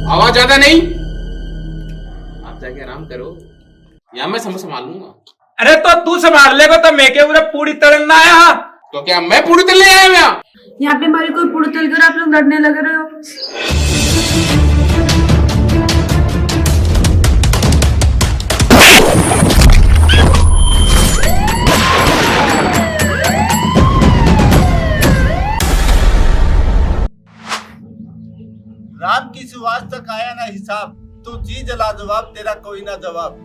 आवाज ज्यादा नहीं। आप जाके आराम करो या मैं संभाल लूंगा। अरे तो तू संभाल लेगा तो मैं के पूरा पूरी तरह ना आया। तो क्या मैं पूरी तले आया हूं यहाँ पे हमारी कोई पुड़ तल कर आप लोग लड़ने लग रहे हो। राम की सुवास तक आया ना हिसाब, तू चीज लाजवाब तेरा कोई ना जवाब।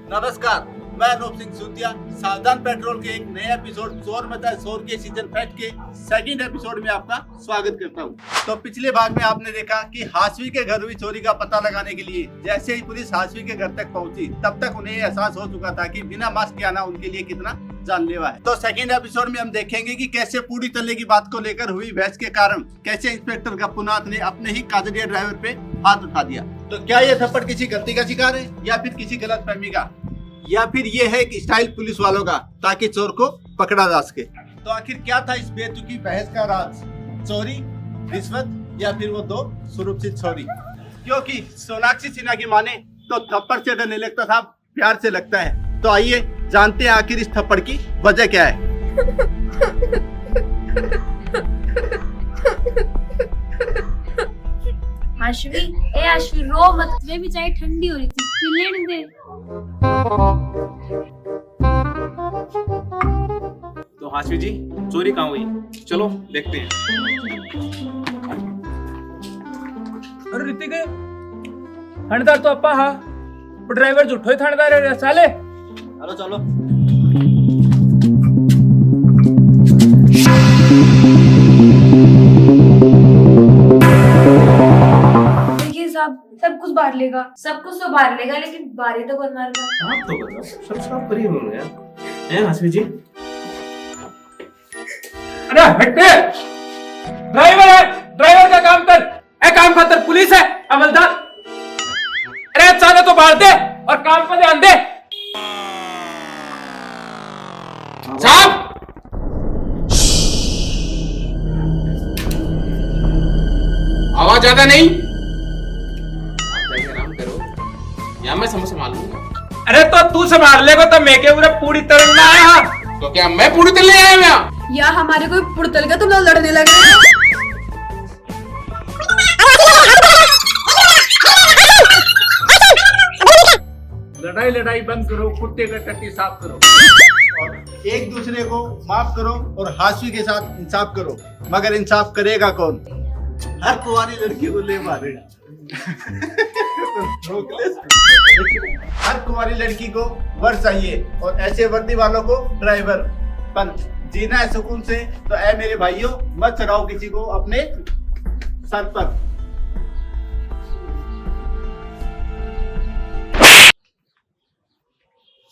नमस्कार, मैं अनूप सिंह सूतिया सावधान पेट्रोल के एक नए एपिसोड शोर मचा शोर के सीजन 5 के सेकंड एपिसोड में आपका स्वागत करता हूं। तो पिछले भाग में आपने देखा कि हाशवी के घर हुई चोरी का पता लगाने के लिए जैसे ही पुलिस हाशवी के घर तक पहुंची तब तक उन्हें एहसास हो चुका था कि बिना मास्क के आना उनके लिए कितना जानलेवा है। तो सेकंड एपिसोड में हम देखेंगे कि कैसे पूरी तल्ले की बात को लेकर हुई बहस के कारण कैसे इंस्पेक्टर गप्पूनाथ ने अपने ही काजरिया ड्राइवर पे हाथ उठा दिया। तो क्या ये थप्पड़ किसी गलती का शिकार है या फिर किसी गलत फहमी का, या फिर ये है एक स्टाइल पुलिस वालों का ताकि चोर को पकड़ा जा सके। तो आखिर क्या था इस बेतुकी बहस का राज, चोरी, रिश्वत या फिर वो दो सुरक्षित छोरी? क्योंकि सोनाक्षी सिन्हा की माने तो थप्पड़ से डर नहीं लगता था, प्यार से लगता है। तो आइए जानते हैं आखिर इस थप्पड़ की वजह क्या है। आशवी, ए आशवी रो मत, मैं भी चाय ठंडी हो रही थी, पी लेने दे। तो हाशवी जी चोरी कहाँ हुई, चलो देखते हैं। अरे ऋतिक थानेदार तो अपा हा ड्राइवर झूठो ही थानेदार है साले। चलो चलो देखिए साहब, सब कुछ बाहर लेगा, सब कुछ तो बाहर लेगा, लेकिन बारी तो कौन मारेगा? आप तो बताओ, सब साफ करिए होंगे हैं हाशवी जी। अरे हटे, ड्राइवर है, ड्राइवर का काम कर। ए काम खातर पुलिस है अमलदार। अरे चाले तो बाहर दे और काम पे ध्यान दे। साहब आवाज ज्यादा नहीं। आप जाके आराम करो या मैं संभाल लूंगा। अरे तो तू संभाल लेगा तो मैं के पूरा पूरी तरह ना आया। तो क्या मैं पूरी तले आया हूं या हमारे कोई पुड़ तल कर तुम लोग लड़ने लग रहे हो। लड़ाई लड़ाई बंद करो, कुत्ते का टट्टी साफ करो और एक दूसरे को माफ करो और हाशवी के साथ इंसाफ करो। मगर इंसाफ करेगा कौन? हर कुंवारी लड़की को ले मारेगा। हर कुंवारी लड़की को वर चाहिए और ऐसे वर्दी वालों को ड्राइवर। पर जीना है सुकून से तो ऐ मेरे भाइयों मत चढ़ाओ किसी को अपने सर पर।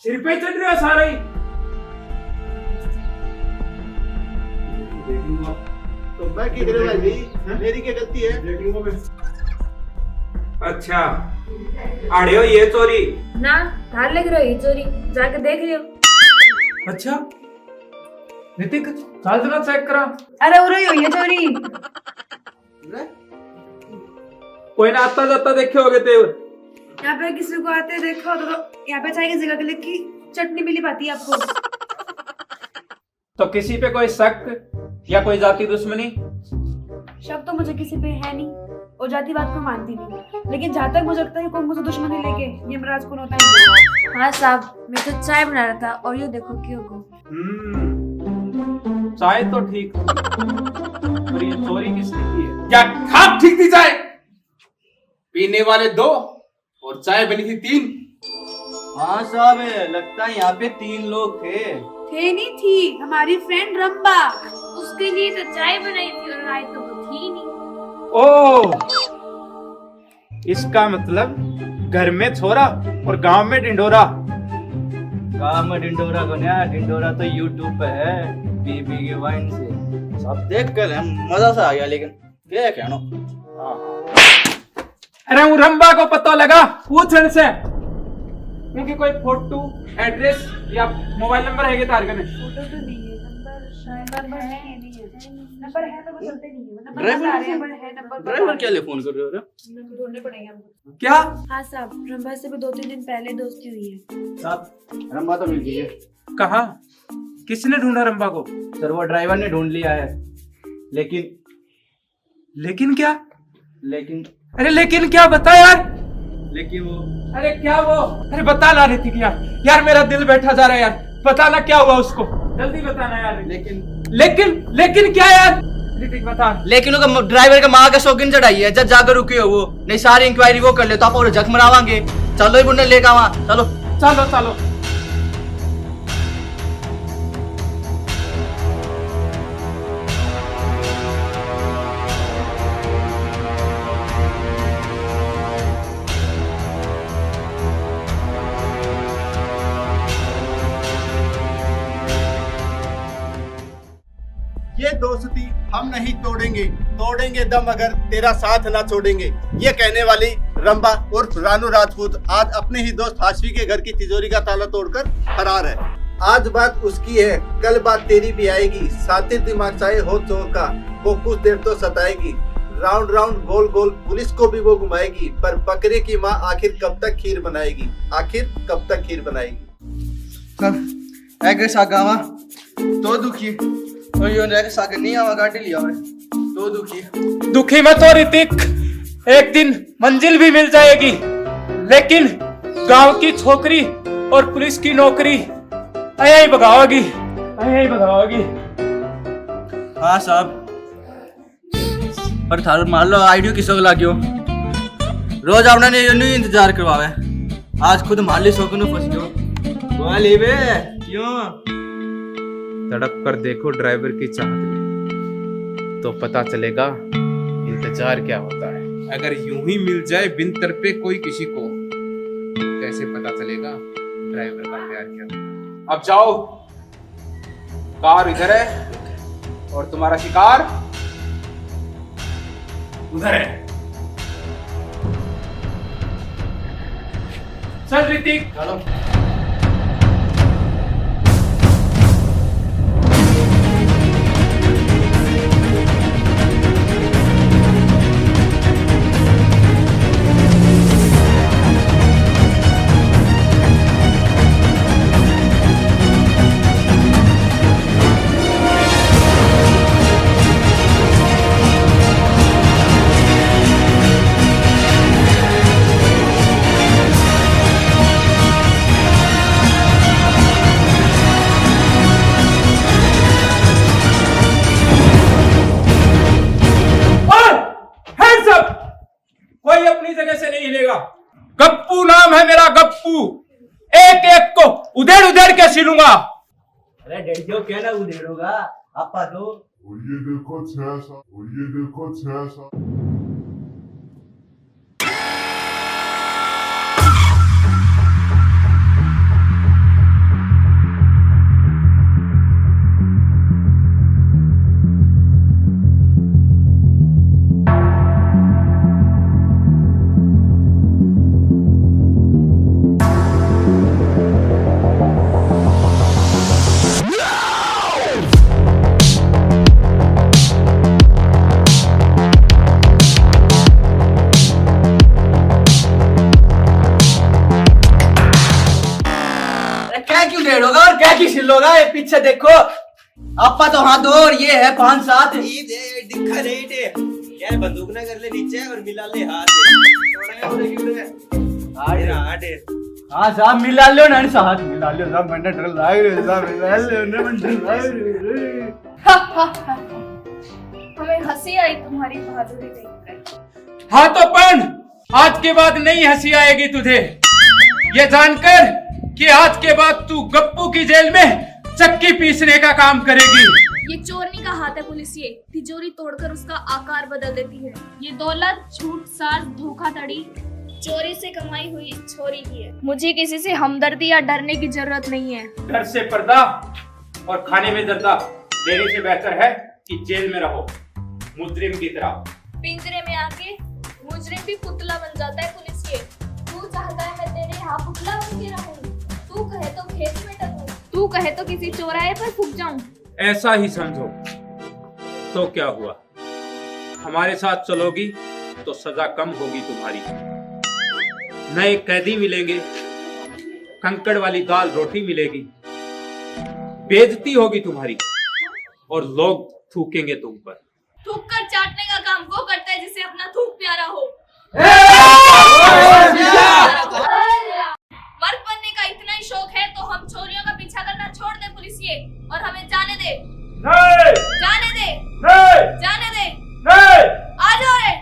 सिर पे चढ़ रहा सारा ही। तो मैं क्या करूं भाई, मेरी क्या गलती है? अच्छा आड़े हो ये चोरी? ना धार लग रही है चोरी, जाके देख लियो। अच्छा ऋतिक चल जरा चेक करा। अरे हो रही हो ये चोरी। कोई ना आता जाता देखे होगे तेवर। यहाँ पे किसी को आते देखो तो यहाँ पे चाय की जगह के लिए की चटनी मिली पाती है आपको। तो किसी पे कोई शक या कोई जाति दुश्मनी? शक तो मुझे किसी पे है नहीं और जाति बात को मानती नहीं, लेकिन जहाँ तक मुझे लगता है कोई मुझे दुश्मनी लेके यमराज कौन होता है। हाँ साहब, मैं तो चाय बना रहा था और ये देखो क्यों को। चाय तो ठीक पर ये चोरी किसने की है? क्या खाप ठीक थी चाय? पीने वाले 2 और चाय बनी थी 3। हाँ साहब, लगता है यहाँ पे 3 लोग थे। थे नहीं थी हमारी फ्रेंड रंबा, उसके लिए तो चाय बनाई थी और आई तो वो थी नहीं। ओ इसका मतलब घर में छोरा और गांव में ढिंडोरा। गाँव में ढिंडोरा को नया ढिंडोरा तो यूट्यूब पे है, बीबी के वाइन से सब देख कर मजा सा आ गया। लेकिन क्या कहना, अरे वो रंबा को पता लगा पूछने से क्योंकि कोई फोटो एड्रेस या मोबाइल नंबर है तार कने? फोटो तो नहीं है, नंबर शायद नंबर है नहीं है, नंबर है तो वो चलते नहीं है, नंबर ड्राइवर बता रहे हैं, नंबर है, नंबर बता ड्राइवर रहे क्या हैं। लिए फोन कर रहे हो? नंबर ढूंढने पड़ेंगे हमको। क्या? हाँ साहब, रंभा से भी 2-3 दिन पहले दोस्ती हुई है। साहब रंबा तो मिल गई है कहा? किसने ढूंढा रंबा को? सर, वो ड्राइवर ने ढूंढ लिया है, लेकिन क्या? लेकिन अरे लेकिन क्या, बता यार। लेकिन वो अरे क्या वो? अरे बता ला ऋतिक यार, यार मेरा दिल बैठा जा रहा है यार, बताना क्या हुआ उसको, जल्दी बताना यार। लेकिन क्या यार ऋतिक, बता। लेकिन वो ड्राइवर का माँ का शौकीन चढ़ाई है, जब जाकर रुके हो वो नहीं, सारी इंक्वायरी वो कर ले तो आप और जख्म मरावांगे। चलो ही बुढ़ने लेकर आवा, चलो चलो ये दोस्ती हम नहीं तोड़ेंगे दम अगर तेरा साथ ना छोड़ेंगे। ये कहने वाली रंबा और रानू राजपूत आज अपने ही दोस्त हाशवी के घर की तिजोरी का ताला तोड़कर फरार है। आज बात उसकी है, कल बात तेरी भी आएगी। सातिर दिमाग चाहे हो चोर का, वो कुछ देर तो सताएगी। राउंड राउंड गोल गोल पुलिस को भी वो घुमाएगी, पर बकरे की माँ आखिर कब तक खीर बनाएगी? ऐसे सागावा तो दुखी और यो ने सागर नहीं आवा गाड़ी लिया है तो दुखी मत हो ऋतिक, एक दिन मंजिल भी मिल जाएगी, लेकिन गांव की छोकरी और पुलिस की नौकरी अया ही भगाओगी। हाँ साहब, पर थारो मान लो आईडियो किसको लाग्यो, रोज आपने ने यूं इंतजार करवावे, आज खुद माली शौक में फंस गयो। वहां लेवे क्यों? तड़प कर देखो ड्राइवर की चाहत में, तो पता चलेगा इंतजार क्या होता है। अगर यूं ही मिल जाए बिन तरपे कोई किसी को, कैसे पता चलेगा ड्राइवर का प्यार क्या होता है। अब जाओ, कार इधर है और तुम्हारा शिकार उधर है। चल ऋतिक। चलो कोई अपनी जगह से नहीं हिलेगा। गप्पू नाम है मेरा, गप्पू। एक एक को उधेड़ के सिलूंगा। अरे डेढ़ क्या ना उधेड़ोगा आपा तो। और ये देखो 6 साल और क्या की सिलोगा? ये पीछे देखो आपा तो हाथ दो और ये है 5-7 दिखा नहीं थे यार, बंदूक ना कर ले नीचे और मिला ले हाथ। हाँ साहब मिला लो ना, साथ मिला लो साहब, मैंने डर लाग रहे साहब, मिला लो ना, मैं डर लाग रहे। हमें हंसी आई तुम्हारी बहादुरी देखकर। हाँ तो पण आज के बाद नहीं हंसी आएगी तुझे, ये जानकर कि आज के बाद तू गप्पू की जेल में चक्की पीसने का काम करेगी। ये चोरनी का हाथ है पुलिस, ये तिजोरी तोड़कर उसका आकार बदल देती है। ये दौलत झूठ साज धोखाधड़ी चोरी से कमाई हुई छोरी की है। मुझे किसी से हमदर्दी या डरने की जरूरत नहीं है। घर से पर्दा और खाने में जर्दा देने से बेहतर है कि जेल में रहो मुजरिम की तरह। पिंजरे में आके मुजरिम भी पुतला बन जाता है पुलिस ये। तू चाहता है मैं तेरे यहाँ पुतला बन के रहूं, तू कहे तो खेत में टकूं, तू कहे तो किसी चौराहे पर फूक जाऊं। ऐसा ही समझो। तो क्या हुआ, हमारे साथ चलोगी तो सजा कम होगी तुम्हारी। नए कैदी मिलेंगे, कंकड़ वाली दाल रोटी मिलेगी, बेइज्जती होगी तुम्हारी और लोग थूकेंगे तुम पर। थूक कर चाटने का काम वो करता है जिसे अपना थूक प्यारा हो। मर्द बनने का इतना ही शौक है तो हम चोरियों का पीछा करना छोड़ दे पुलिसिए और हमें जाने दे। नहीं, जाने दे, नहीं, जाने दे, नहीं। आ जाओ रे।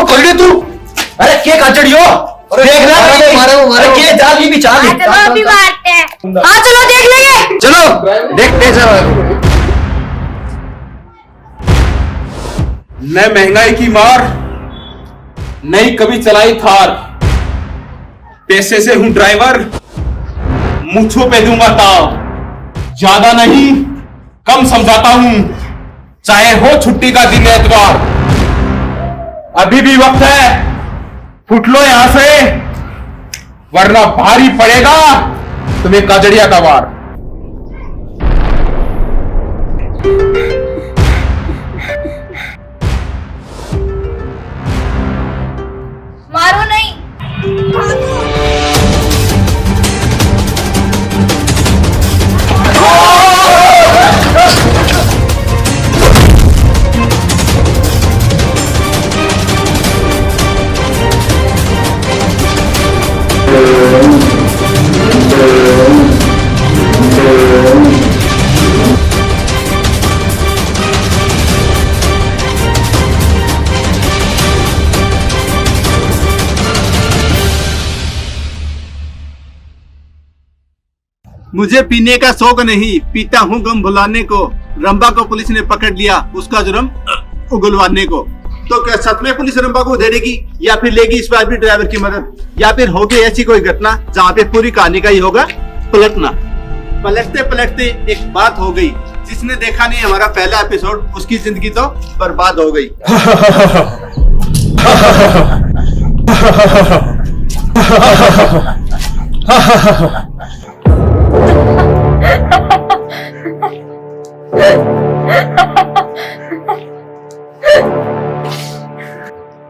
पकड़े तू। अरे के काचड़ियो देख ना, अरे के जाली भी चाल। चलो अभी मारते हैं। हाँ चलो देख लेंगे। चलो देखते हैं सर। न महंगाई की मार, नहीं कभी चलाई थार। पैसे से हूं ड्राइवर, मूंछों पे दूंगा ताव। ज्यादा नहीं कम समझाता हूं, चाहे हो छुट्टी का दिन एतवार। अभी भी वक्त है, फुट लो यहां से, वरना भारी पड़ेगा तुम्हें काजड़िया का वार। मारो नहीं, भागो। मुझे पीने का शौक नहीं, पीता हूँ गम भुलाने को। रंबा को पुलिस ने पकड़ लिया उसका जुर्म उगलवाने को। तो क्या सच में पुलिस रंबा को उधेड़ेगी या फिर लेगी इस बार भी ड्राइवर की मदद, या फिर होगी ऐसी कोई घटना जहाँ पे पूरी कहानी का ही होगा पलटना। पलटते पलटते एक बात हो गई, जिसने देखा नहीं हमारा पहला एपिसोड उसकी जिंदगी तो बर्बाद हो गई।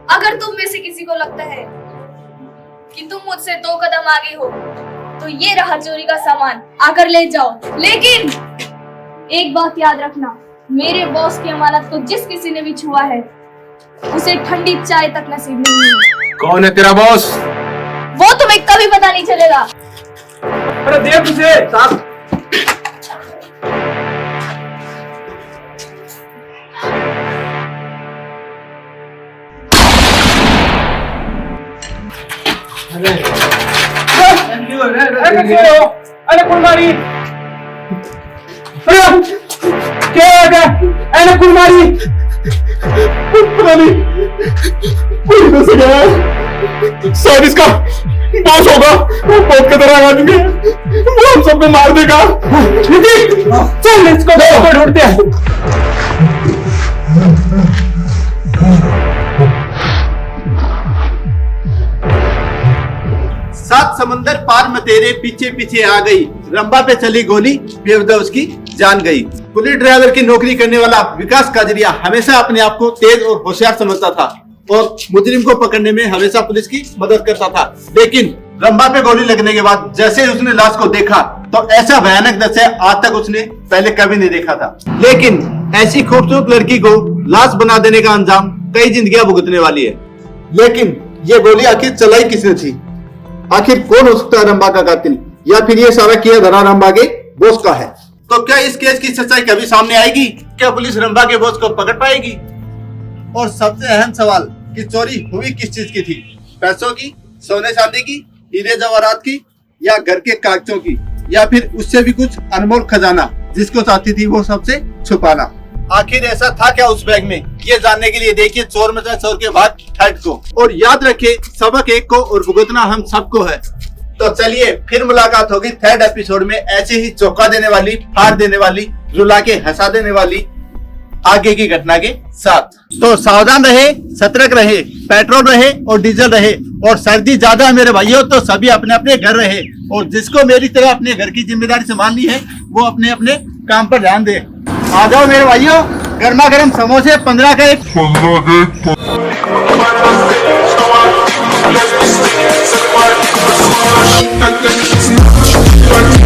अगर तुम में से किसी को लगता है कि तुम मुझसे 2 कदम आगे हो तो ये रहा चोरी का सामान, आकर ले जाओ। लेकिन एक बात याद रखना, मेरे बॉस की अमानत को जिस किसी ने भी छुआ है उसे ठंडी चाय तक नसीब नहीं है। कौन है तेरा बॉस? वो तुम्हें कभी पता नहीं चलेगा। अरे देख उसे साहब। अरे कुलमारी, क्या अरे कुलमारी, पता नहीं कोई तो से गया। शायद इसका बॉस होगा, वो बहुत खतरनाक आदमी है, वो हम सबको मार देगा। चल इसको ढूंढते हैं। सात समंदर पार में तेरे पीछे पीछे आ गई, रंबा पे चली गोली, बेवजह उसकी जान गई। पुलिस ड्राइवर की नौकरी करने वाला विकास काजरिया हमेशा अपने आप को तेज और होशियार समझता था और मुजरिम को पकड़ने में हमेशा पुलिस की मदद करता था। लेकिन रंबा पे गोली लगने के बाद जैसे ही उसने लाश को देखा तो ऐसा भयानक दृश्य आज तक उसने पहले कभी नहीं देखा था। लेकिन ऐसी खूबसूरत लड़की को लाश बना देने का अंजाम कई जिंदगियां भुगतने वाली है। लेकिन ये गोली आखिर चलाई किसने थी? आखिर कौन हो सकता है रंबा का कातिल, या फिर ये सारा किया धरा रंबा के बॉस का है? तो क्या इस केस की सच्चाई कभी सामने आएगी? क्या पुलिस रंबा के बॉस को पकड़ पाएगी? और सबसे अहम सवाल कि चोरी हुई किस चीज की थी, पैसों की, सोने चांदी की, हीरे जवाहरात की, या घर के कागजों की, या फिर उससे भी कुछ अनमोल खजाना जिसको चाहती थी वो सबसे छुपाना। आखिर ऐसा था क्या उस बैग में, ये जानने के लिए देखिए चोर मचा चोर के भाग थर्ड को। और याद रखिए सबक एक को और भुगतना हम सबको है। तो चलिए फिर मुलाकात होगी थर्ड एपिसोड में ऐसे ही चौंका देने वाली, फाड़ देने वाली, रुला के हंसा देने वाली आगे की घटना के साथ। तो सावधान रहे, सतर्क रहे, पेट्रोल रहे और डीजल रहे, और सर्दी ज्यादा है मेरे भाइयों तो सभी अपने अपने घर रहे, और जिसको मेरी तरह अपने घर की जिम्मेदारी संभालनी है वो अपने अपने काम पर ध्यान दे। आ जाओ मेरे भाइयों, गर्मा गर्म समोसे 15 का एक। 15 का